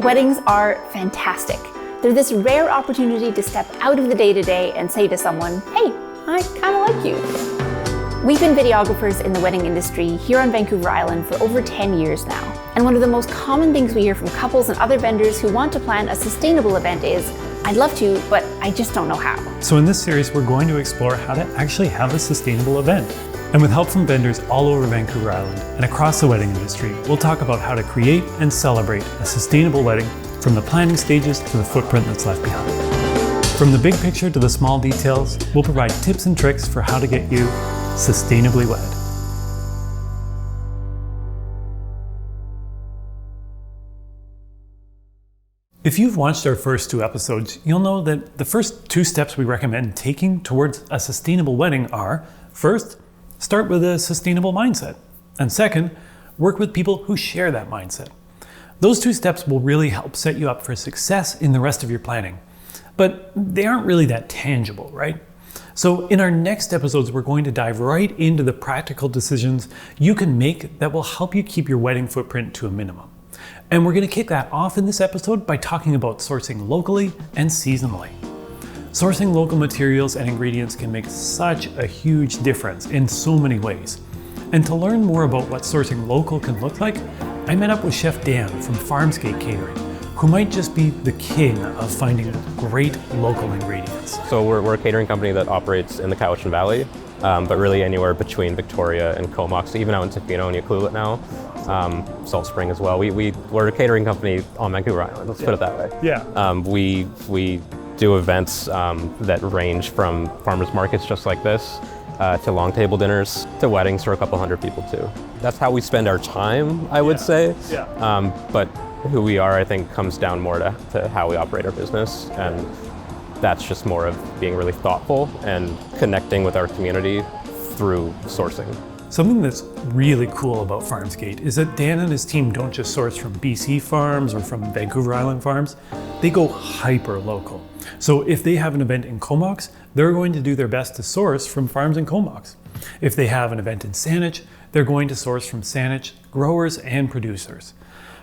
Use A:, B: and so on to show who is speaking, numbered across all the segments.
A: Weddings are fantastic. They're this rare opportunity to step out of the day-to-day and say to someone, hey, I kind of like you. We've been videographers in the wedding industry here on Vancouver Island for over 10 years now. And one of the most common things we hear from couples and other vendors who want to plan a sustainable event is, I'd love to, but I just don't know how.
B: So in this series, we're going to explore how to actually have a sustainable event. And with help from vendors all over Vancouver Island and across the wedding industry, we'll talk about how to create and celebrate a sustainable wedding from the planning stages to the footprint that's left behind. From the big picture to the small details, we'll provide tips and tricks for how to get you sustainably wed. If you've watched our first 2 episodes, you'll know that the first 2 steps we recommend taking towards a sustainable wedding are, first, start with a sustainable mindset. And second, work with people who share that mindset. Those 2 steps will really help set you up for success in the rest of your planning. But they aren't really that tangible, right? So in our next episodes, we're going to dive right into the practical decisions you can make that will help you keep your wedding footprint to a minimum. And we're going to kick that off in this episode by talking about sourcing locally and seasonally. Sourcing local materials and ingredients can make such a huge difference in so many ways. And to learn more about what sourcing local can look like, I met up with Chef Dan from Farmsgate Catering, who might just be the king of finding great local ingredients.
C: So we're a catering company that operates in the Cowichan Valley, but really anywhere between Victoria and Comox, even out in Tofino and Ucluelet now, Salt Spring as well. We're a catering company on Vancouver Island, let's put it that way.
B: Yeah.
C: We do events that range from farmers markets just like this, to long table dinners, to weddings for a couple hundred people too. That's how we spend our time, I would say.
B: Yeah.
C: But who we are, I think, comes down more to how we operate our business. And that's just more of being really thoughtful and connecting with our community through sourcing.
B: Something that's really cool about Farmsgate is that Dan and his team don't just source from BC farms or from Vancouver Island farms, they go hyper local. So if they have an event in Comox, they're going to do their best to source from farms in Comox. If they have an event in Saanich, they're going to source from Saanich growers and producers.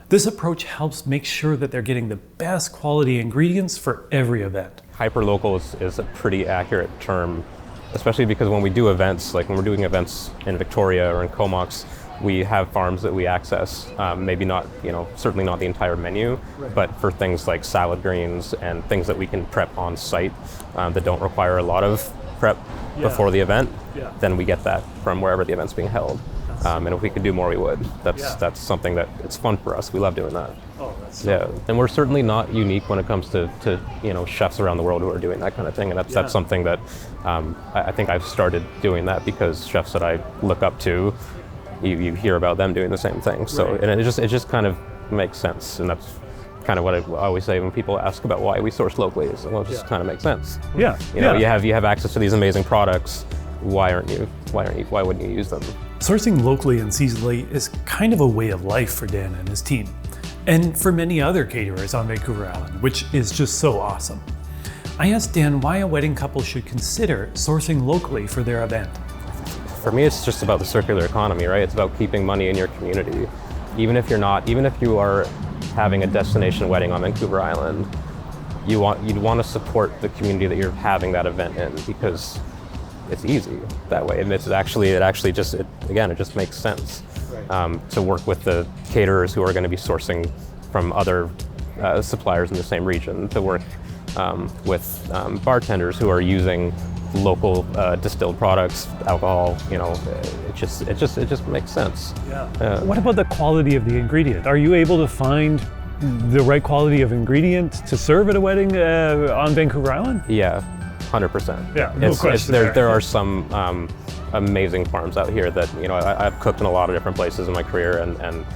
B: This approach helps make sure that they're getting the best quality ingredients for every event.
C: Hyperlocal is a pretty accurate term, especially because when we do events, like when we're doing events in Victoria or in Comox, we have farms that we access, maybe not, certainly not the entire menu, right, but for things like salad greens and things that we can prep on site that don't require a lot of prep before the event, then we get that from wherever the event's being held. And if we could do more, we would. That's something that it's fun for us. We love doing that.
B: Oh, that's so cool.
C: And we're certainly not unique when it comes to chefs around the world who are doing that kind of thing. And that's something that I think I've started doing that because chefs that I look up to, you hear about them doing the same thing. So right. And it just kind of makes sense, and that's kind of what I always say when people ask about why we source locally. Is well, it just kind of makes sense.
B: Yeah.
C: You have access to these amazing products. Why wouldn't you use them?
B: Sourcing locally and seasonally is kind of a way of life for Dan and his team, and for many other caterers on Vancouver Island, which is just so awesome. I asked Dan why a wedding couple should consider sourcing locally for their event.
C: For me, it's just about the circular economy, right? It's about keeping money in your community. Even if you are having a destination wedding on Vancouver Island, you'd want to support the community that you're having that event in, because it's easy that way, and it just makes sense to work with the caterers who are going to be sourcing from other suppliers in the same region, to work with bartenders who are using local distilled products, alcohol. It just makes sense.
B: Yeah. What about the quality of the ingredient? Are you able to find the right quality of ingredient to serve at a wedding on Vancouver Island?
C: Yeah. 100%.
B: Yeah, no question
C: there are some amazing farms out here that, you know, I've cooked in a lot of different places in my career, and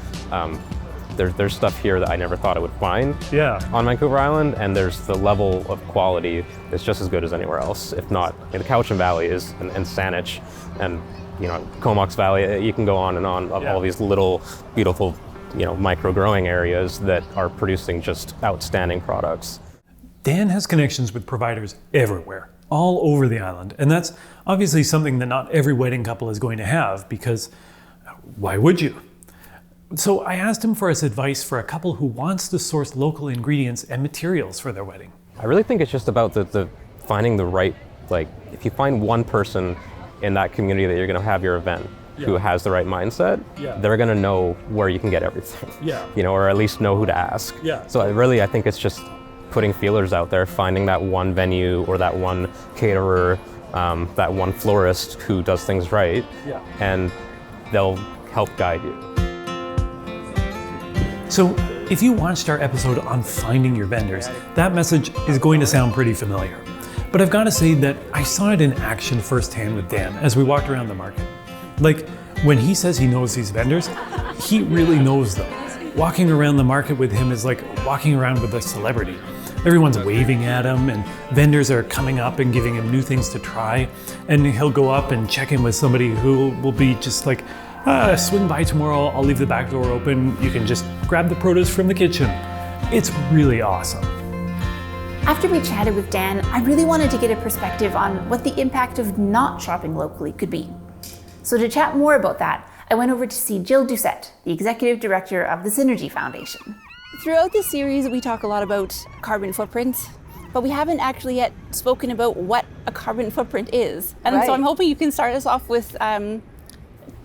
C: there's stuff here that I never thought I would find on Vancouver Island, and there's the level of quality that's just as good as anywhere else, if not. In the Cowichan Valley and Saanich, and, you know, Comox Valley, you can go on and on of all these little beautiful, you know, micro growing areas that are producing just outstanding products.
B: Dan has connections with providers everywhere, all over the island, and that's obviously something that not every wedding couple is going to have, because why would you? So I asked him for his advice for a couple who wants to source local ingredients and materials for their wedding.
C: I really think it's just about the finding the right, like, if you find one person in that community that you're going to have your event who has the right mindset, they're going to know where you can get everything, you know, or at least know who to ask. So I think it's just putting feelers out there, finding that one venue or that one caterer, that one florist who does things right, and they'll help guide you.
B: So if you watched our episode on finding your vendors, that message is going to sound pretty familiar. But I've got to say that I saw it in action firsthand with Dan as we walked around the market. Like, when he says he knows these vendors, he really knows them. Walking around the market with him is like walking around with a celebrity. Everyone's waving at him, and vendors are coming up and giving him new things to try. And he'll go up and check in with somebody who will be just like, swing by tomorrow, I'll leave the back door open, you can just grab the produce from the kitchen. It's really awesome.
A: After we chatted with Dan, I really wanted to get a perspective on what the impact of not shopping locally could be. So to chat more about that, I went over to see Jill Doucette, the Executive Director of the Synergy Foundation.
D: Throughout this series, we talk a lot about carbon footprint, but we haven't actually yet spoken about what a carbon footprint is. And so I'm hoping you can start us off with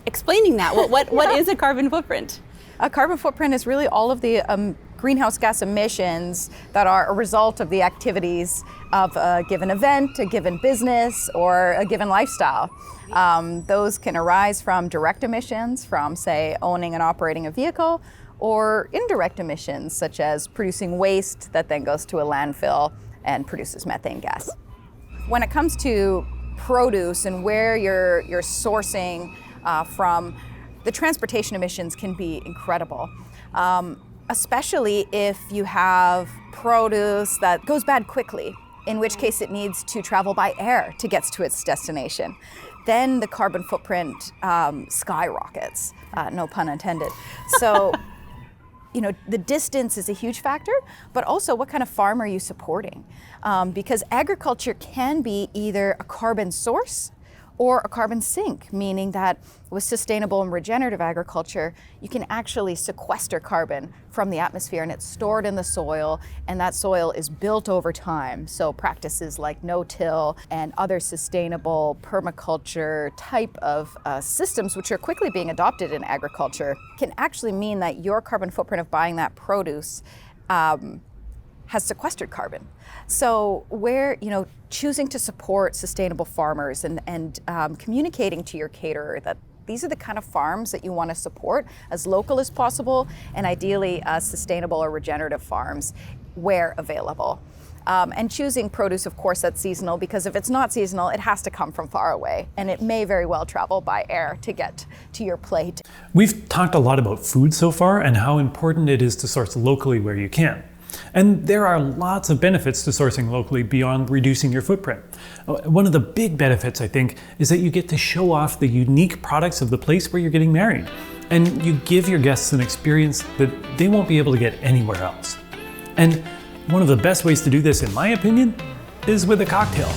D: explaining that. What is a carbon footprint?
E: A carbon footprint is really all of the greenhouse gas emissions that are a result of the activities of a given event, a given business, or a given lifestyle. Those can arise from direct emissions from, say, owning and operating a vehicle, or indirect emissions, such as producing waste that then goes to a landfill and produces methane gas. When it comes to produce and where you're sourcing from, the transportation emissions can be incredible, especially if you have produce that goes bad quickly, in which case it needs to travel by air to get to its destination. Then the carbon footprint skyrockets, no pun intended. So, you know, the distance is a huge factor, but also what kind of farm are you supporting? Because agriculture can be either a carbon source or a carbon sink, meaning that with sustainable and regenerative agriculture, you can actually sequester carbon from the atmosphere, and it's stored in the soil, and that soil is built over time. So practices like no-till and other sustainable permaculture type of systems, which are quickly being adopted in agriculture, can actually mean that your carbon footprint of buying that produce has sequestered carbon. So where, you know, choosing to support sustainable farmers and communicating to your caterer that these are the kind of farms that you want to support as local as possible, and ideally sustainable or regenerative farms where available. And choosing produce, of course, that's seasonal, because if it's not seasonal, it has to come from far away, and it may very well travel by air to get to your plate.
B: We've talked a lot about food so far and how important it is to source locally where you can. And there are lots of benefits to sourcing locally beyond reducing your footprint. One of the big benefits, I think, is that you get to show off the unique products of the place where you're getting married. And you give your guests an experience that they won't be able to get anywhere else. And one of the best ways to do this, in my opinion, is with a cocktail.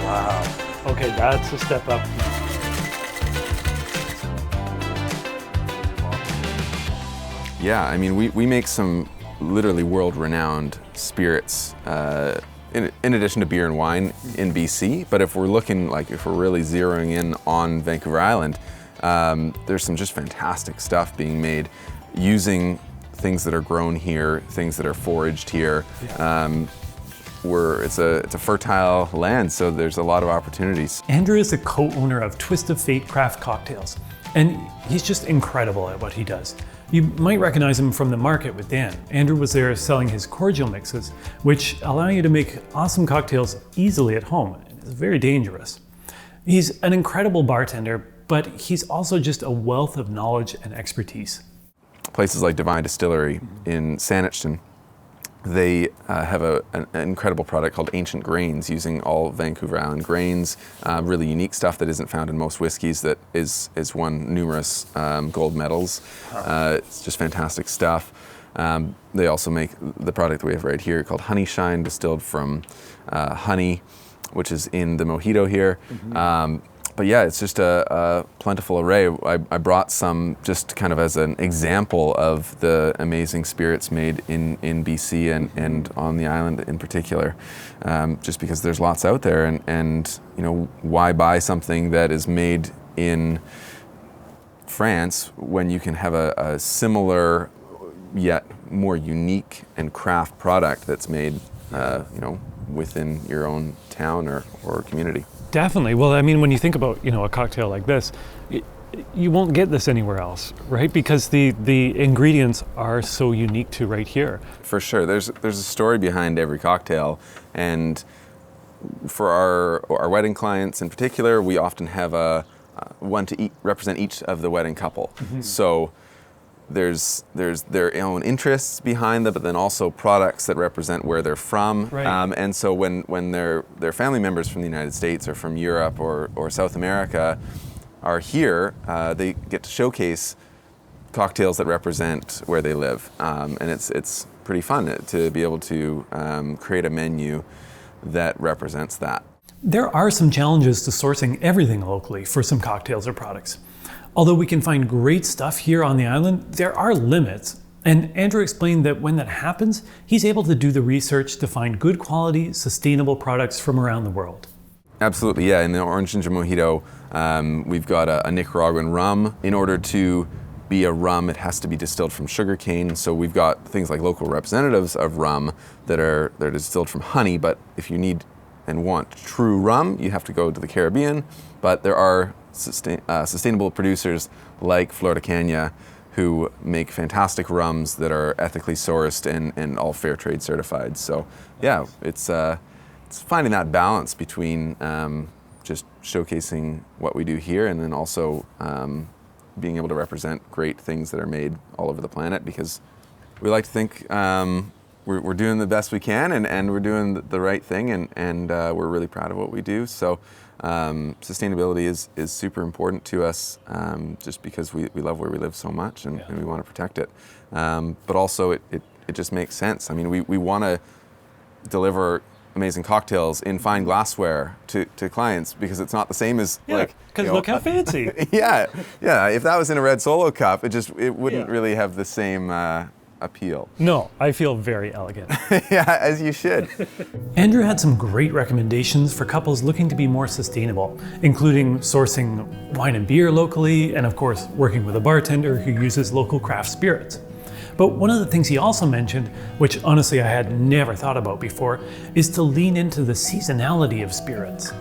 B: Wow. Okay, that's a step up.
F: Yeah, I mean, we make some literally world-renowned spirits in addition to beer and wine in BC. But if we're looking, like, if we're really zeroing in on Vancouver Island, there's some just fantastic stuff being made using things that are grown here, things that are foraged here. It's a fertile land, so there's a lot of opportunities.
B: Andrew is the co-owner of Twist of Fate Craft Cocktails, and he's just incredible at what he does. You might recognize him from the market with Dan. Andrew was there selling his cordial mixes, which allow you to make awesome cocktails easily at home. It's very dangerous. He's an incredible bartender, but he's also just a wealth of knowledge and expertise.
F: Places like Divine Distillery in Saanich, they have an incredible product called Ancient Grains, using all Vancouver Island grains, really unique stuff that isn't found in most whiskeys, that is won numerous gold medals. It's just fantastic stuff. They also make the product we have right here called Honey Shine, distilled from honey, which is in the mojito here. But yeah, it's just a plentiful array. I brought some just kind of as an example of the amazing spirits made in BC and on the island in particular, just because there's lots out there, and you know, why buy something that is made in France when you can have a similar yet more unique and craft product that's made you know, within your own town or community.
B: Definitely. Well, I mean, when you think about, you know, a cocktail like this, you won't get this anywhere else, right? Because the ingredients are so unique to right here.
F: For sure. There's a story behind every cocktail, and for our wedding clients in particular, we often have one to represent each of the wedding couple. So there's their own interests behind them, but then also products that represent where they're from.
B: Right.
F: And so when their family members from the United States or from Europe or South America are here, they get to showcase cocktails that represent where they live. And it's pretty fun to be able to create a menu that represents that.
B: There are some challenges to sourcing everything locally for some cocktails or products. Although we can find great stuff here on the island, there are limits. And Andrew explained that when that happens, he's able to do the research to find good quality, sustainable products from around the world.
F: Absolutely, yeah. In the Orange Ginger Mojito, we've got a Nicaraguan rum. In order to be a rum, it has to be distilled from sugarcane. So we've got things like local representatives of rum they're distilled from honey, but if you need and want true rum, you have to go to the Caribbean. But there are sustainable producers like Flor de Caña who make fantastic rums that are ethically sourced and all fair trade certified. So yeah, it's finding that balance between just showcasing what we do here and then also being able to represent great things that are made all over the planet, because we like to think we're doing the best we can and we're doing the right thing, and we're really proud of what we do. So sustainability is super important to us, just because we love where we live so much and we want to protect it. But also it just makes sense. I mean, we want to deliver amazing cocktails in fine glassware to clients, because it's not the same as
B: because look how fancy.
F: yeah. If that was in a red Solo cup, it wouldn't really have the same appeal.
B: No, I feel very elegant.
F: Yeah, as you should.
B: Andrew had some great recommendations for couples looking to be more sustainable, including sourcing wine and beer locally, and of course, working with a bartender who uses local craft spirits. But one of the things he also mentioned, which honestly I had never thought about before, is to lean into the seasonality of spirits.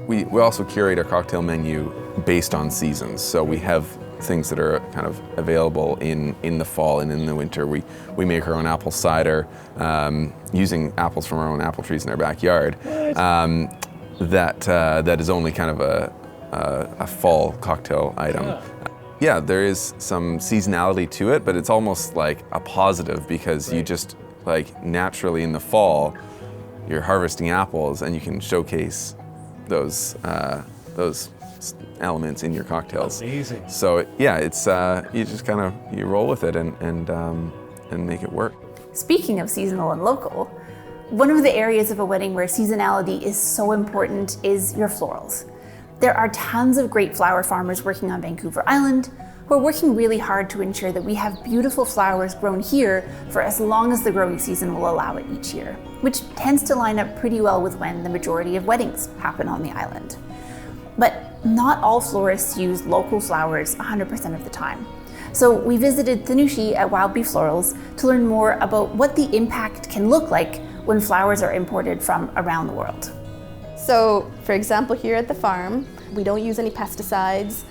F: We also curate our cocktail menu based on seasons. So we have things that are kind of available in the fall and in the winter. We make our own apple cider using apples from our own apple trees in our backyard. That is only kind of a fall cocktail item. Yeah, there is some seasonality to it, but it's almost like a positive, because you just like naturally in the fall you're harvesting apples and you can showcase those elements in your cocktails.
B: Amazing.
F: So yeah, it's you just kind of you roll with it and make it work.
A: Speaking of seasonal and local, one of the areas of a wedding where seasonality is so important is your florals. There are tons of great flower farmers working on Vancouver Island who are working really hard to ensure that we have beautiful flowers grown here for as long as the growing season will allow it each year, which tends to line up pretty well with when the majority of weddings happen on the island. But not all florists use local flowers 100% of the time. So we visited Thanushi at Wild Bee Florals to learn more about what the impact can look like when flowers are imported from around the world.
G: So, for example, here at the farm, we don't use any pesticides.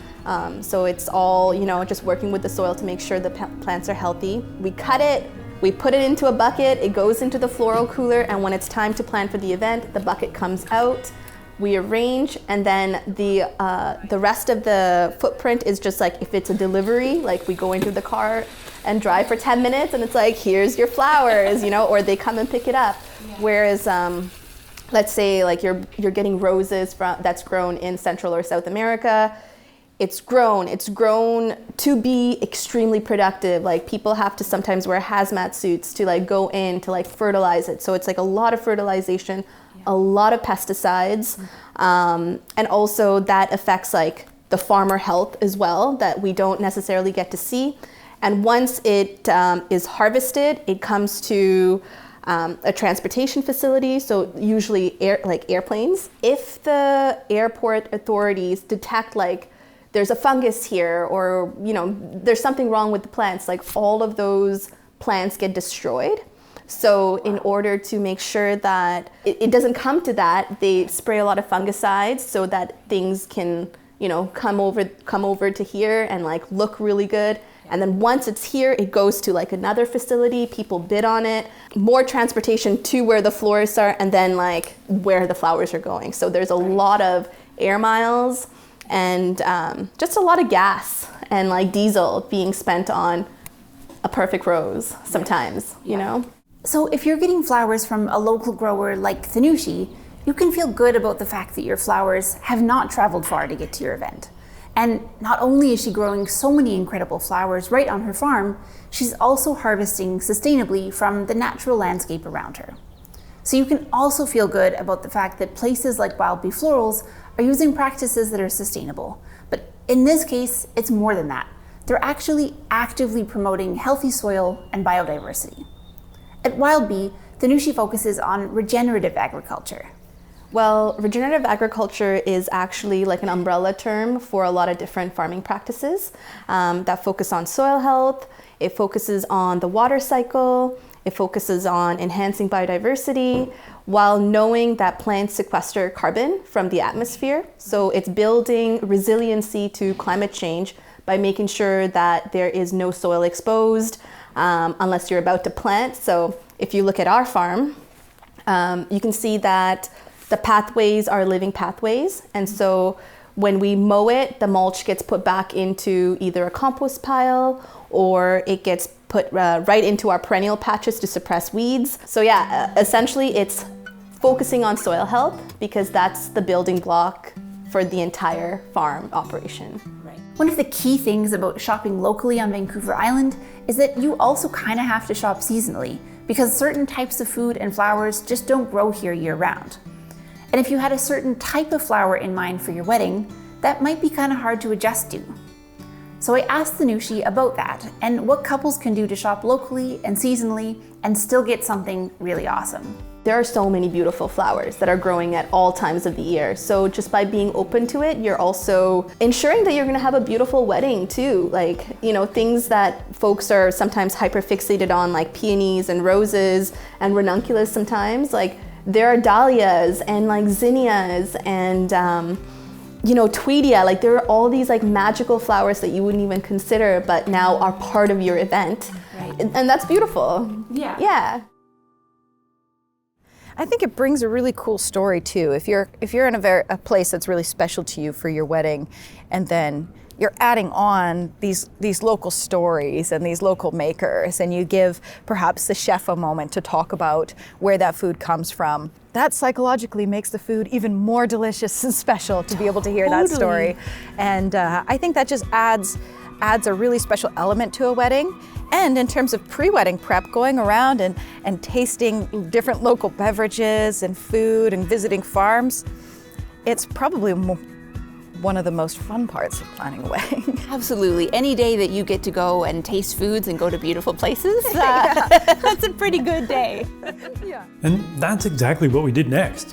G: So it's all, just working with the soil to make sure the plants are healthy. We cut it, we put it into a bucket, it goes into the floral cooler, and when it's time to plant for the event, the bucket comes out, we arrange, and then the rest of the footprint is just like if it's a delivery, like we go into the car and drive for 10 minutes and it's like, here's your flowers, or they come and pick it up. Yeah. Whereas, let's say like you're getting roses that's grown in Central or South America, it's grown to be extremely productive. Like people have to sometimes wear hazmat suits to like go in to like fertilize it. So it's like a lot of fertilization, a lot of pesticides, and also that affects like the farmer health as well that we don't necessarily get to see. And once it is harvested, it comes to a transportation facility, so usually airplanes. If the airport authorities detect like there's a fungus here or there's something wrong with the plants, like all of those plants get destroyed. So in order to make sure that it doesn't come to that, they spray a lot of fungicides so that things can come over to here and like look really good. And then once it's here, it goes to like another facility, people bid on it, more transportation to where the florists are, and then like where the flowers are going. So there's a lot of air miles and just a lot of gas and like diesel being spent on a perfect rose sometimes, you know?
A: So if you're getting flowers from a local grower like Thanushi, you can feel good about the fact that your flowers have not traveled far to get to your event. And not only is she growing so many incredible flowers right on her farm, she's also harvesting sustainably from the natural landscape around her. So you can also feel good about the fact that places like Wild Bee Florals are using practices that are sustainable. But in this case, it's more than that. They're actually actively promoting healthy soil and biodiversity. At Wild Bee, Thanushi focuses on regenerative agriculture.
G: Well, regenerative agriculture is actually like an umbrella term for a lot of different farming practices that focus on soil health. It focuses on the water cycle. It focuses on enhancing biodiversity while knowing that plants sequester carbon from the atmosphere. So it's building resiliency to climate change by making sure that there is no soil exposed unless you're about to plant. So if you look at our farm, you can see that the pathways are living pathways. And so when we mow it, the mulch gets put back into either a compost pile or it gets put right into our perennial patches to suppress weeds. So yeah, essentially it's focusing on soil health because that's the building block for the entire farm operation.
A: Right. One of the key things about shopping locally on Vancouver Island is that you also kind of have to shop seasonally because certain types of food and flowers just don't grow here year-round. And if you had a certain type of flower in mind for your wedding, that might be kind of hard to adjust to. So I asked Thanushi about that and what couples can do to shop locally and seasonally and still get something really awesome.
G: There are so many beautiful flowers that are growing at all times of the year. So just by being open to it, you're also ensuring that you're gonna have a beautiful wedding too. Like, things that folks are sometimes hyper-fixated on, like peonies and roses and ranunculus sometimes, like there are dahlias and like zinnias and tweedia. Like there are all these like magical flowers that you wouldn't even consider, but now are part of your event. Right. And that's beautiful. Yeah.
E: I think it brings a really cool story too. If you're in a place that's really special to you for your wedding, and then you're adding on these local stories and these local makers, and you give perhaps the chef a moment to talk about where that food comes from. That psychologically makes the food even more delicious and special to be able to hear that story. And I think that just adds a really special element to a wedding. And in terms of pre-wedding prep, going around and tasting different local beverages and food and visiting farms, it's probably one of the most fun parts of planning a wedding.
D: Absolutely. Any day that you get to go and taste foods and go to beautiful places, that's a pretty good day.
B: Yeah. And that's exactly what we did next.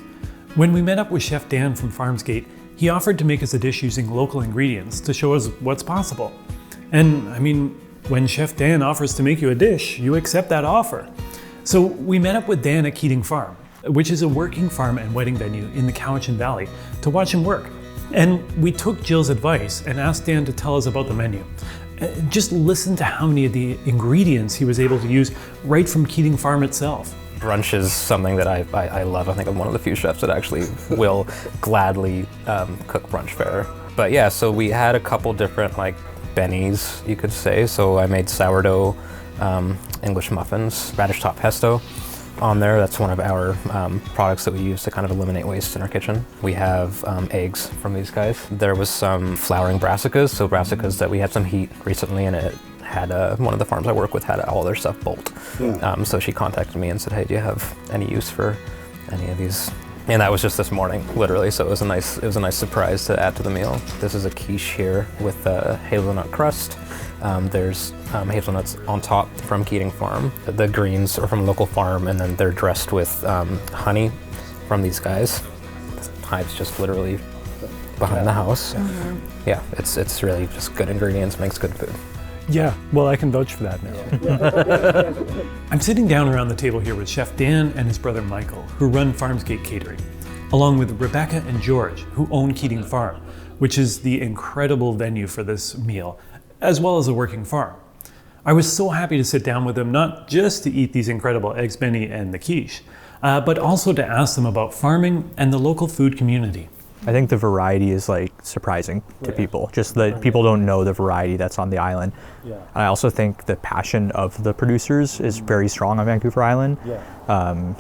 B: When we met up with Chef Dan from Farmsgate, he offered to make us a dish using local ingredients to show us what's possible. And I mean, when Chef Dan offers to make you a dish, you accept that offer. So we met up with Dan at Keating Farm, which is a working farm and wedding venue in the Cowichan Valley, to watch him work And we took Jill's advice and asked Dan to tell us about the menu. Just listen to how many of the ingredients he was able to use right from Keating Farm itself.
C: Brunch is something that I love. I think I'm one of the few chefs that actually will gladly cook brunch fare. But yeah, so we had a couple different like bennies, you could say. So I made sourdough English muffins, radish top pesto on there. That's one of our products that we use to kind of eliminate waste in our kitchen. We have eggs from these guys. There was some flowering brassicas, so brassicas that we had some heat recently, and it had one of the farms I work with had all their stuff bolt. So she contacted me and said, hey, do you have any use for any of these? And that was just this morning, literally. So it was a nice surprise to add to the meal. This is a quiche here with a hazelnut crust. There's hazelnuts on top from Keating Farm. The greens are from a local farm, and then they're dressed with honey from these guys. The hive's just literally behind the house. Yeah, it's really just good ingredients, makes good food.
B: Yeah, well, I can vouch for that now. I'm sitting down around the table here with Chef Dan and his brother Michael, who run Farmsgate Catering, along with Rebecca and George, who own Keating Farm, which is the incredible venue for this meal, as well as a working farm. I was so happy to sit down with them, not just to eat these incredible eggs benny and the quiche, but also to ask them about farming and the local food community.
H: I think the variety is like surprising to people. Just that people don't know the variety that's on the island. I also think the passion of the producers is very strong on Vancouver Island.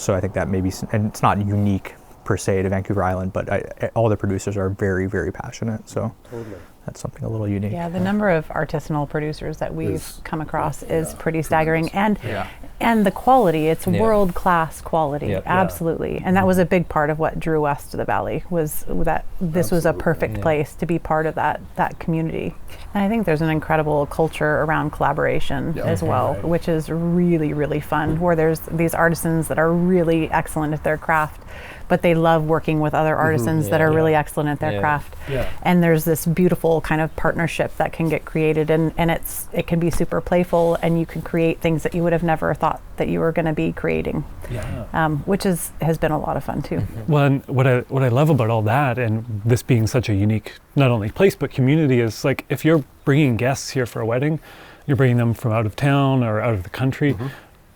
H: So I think that maybe, and it's not unique per se to Vancouver Island, but all the producers are very, very passionate. So that's something a little unique.
E: Yeah, the number of artisanal producers that we've come across is pretty staggering, and the quality, it's world-class quality, absolutely. And that was a big part of what drew us to the Valley, was that this was a perfect place to be part of that community. And I think there's an incredible culture around collaboration as well, which is really, really fun, where there's these artisans that are really excellent at their craft, but they love working with other artisans that are really excellent at their craft. And there's this beautiful kind of partnership that can get created, and it can be super playful, and you can create things that you would have never thought that you were going to be creating, which has been a lot of fun too.
B: Well, and what I love about all that, and this being such a unique, not only place, but community, is like, if you're bringing guests here for a wedding, you're bringing them from out of town or out of the country,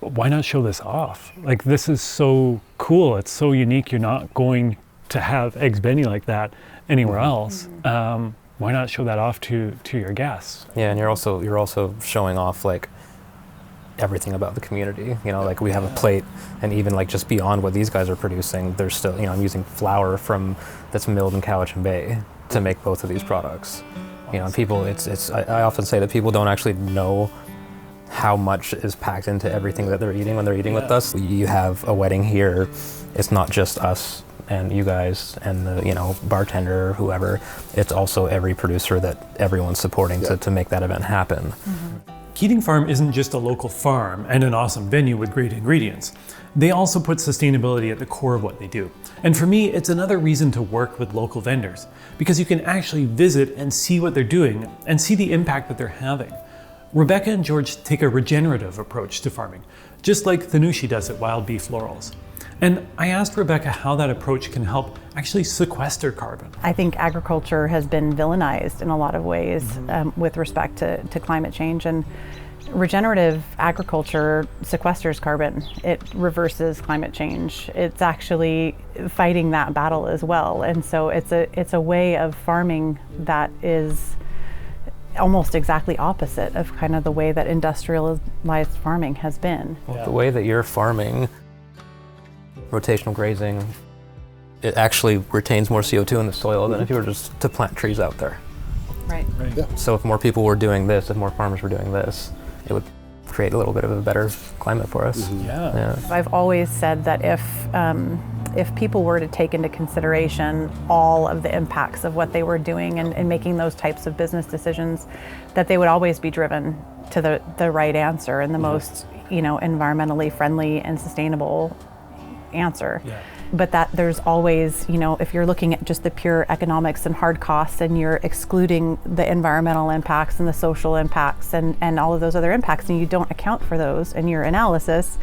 B: why not show this off? Like, this is so cool. It's so unique. You're not going to have eggs benny like that anywhere else. Why not show that off to your guests?
C: Yeah, and you're also showing off like everything about the community. You know, like we have a plate, and even like just beyond what these guys are producing, there's still, I'm using flour that's milled in Cowichan Bay to make both of these products. You know, people, I often say that people don't actually know how much is packed into everything that they're eating when they're eating with us. You have a wedding here, it's not just us and you guys and the bartender or whoever, it's also every producer that everyone's supporting to make that event happen.
B: Keating Farm isn't just a local farm and an awesome venue with great ingredients. They also put sustainability at the core of what they do. And for me, it's another reason to work with local vendors, because you can actually visit and see what they're doing and see the impact that they're having. Rebecca and George take a regenerative approach to farming, just like Thanushi does at Wild Beef Laurels. And I asked Rebecca how that approach can help actually sequester carbon.
E: I think agriculture has been villainized in a lot of ways with respect to climate change, and regenerative agriculture sequesters carbon. It reverses climate change. It's actually fighting that battle as well. And so it's a way of farming that is almost exactly opposite of kind of the way that industrialized farming has been.
C: Well, the way that you're farming, rotational grazing, it actually retains more CO2 in the soil than if you were just to plant trees out there.
E: Right.
C: So if more people were doing this, if more farmers were doing this, it would create a little bit of a better climate for us.
E: I've always said that if people were to take into consideration all of the impacts of what they were doing and making those types of business decisions, that they would always be driven to the right answer and the most environmentally friendly and sustainable answer. But that there's always, if you're looking at just the pure economics and hard costs and you're excluding the environmental impacts and the social impacts and all of those other impacts, and you don't account for those in your analysis,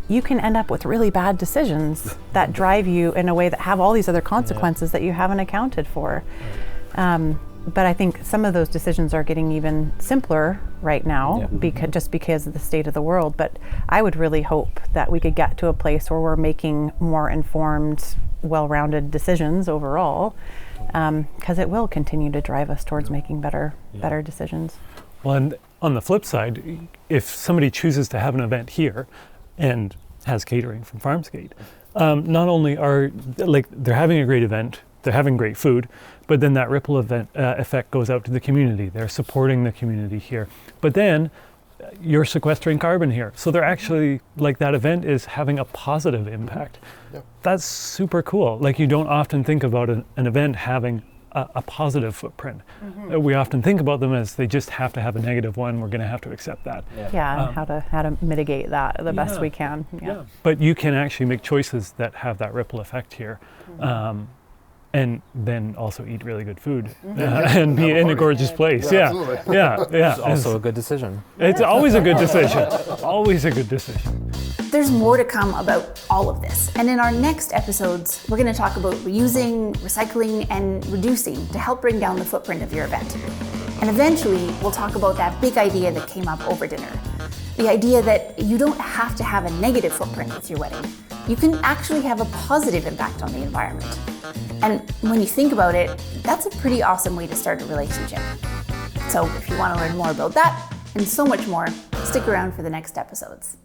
E: you can end up with really bad decisions that drive you in a way that have all these other consequences that you haven't accounted for. But I think some of those decisions are getting even simpler right now because of the state of the world. But I would really hope that we could get to a place where we're making more informed, well-rounded decisions overall, because it will continue to drive us towards making better decisions.
B: Well, and on the flip side, if somebody chooses to have an event here and has catering from Farmsgate, not only are they're having a great event, they're having great food, but then that ripple effect goes out to the community. They're supporting the community here. But then you're sequestering carbon here. So they're actually, that event is having a positive impact. Yep. That's super cool. You don't often think about an event having a positive footprint. Mm-hmm. We often think about them as they just have to have a negative one. We're going to have to accept that.
E: Yeah, how to mitigate that the best we can. Yeah.
B: But you can actually make choices that have that ripple effect here. Mm-hmm. And then also eat really good food and be in a gorgeous place. Yeah.
C: It's also a good decision.
B: It's always a good decision. Always a good decision.
A: There's more to come about all of this. And in our next episodes, we're going to talk about reusing, recycling, and reducing to help bring down the footprint of your event. And eventually, we'll talk about that big idea that came up over dinner. The idea that you don't have to have a negative footprint with your wedding. You can actually have a positive impact on the environment. And when you think about it, that's a pretty awesome way to start a relationship. So if you want to learn more about that and so much more, stick around for the next episodes.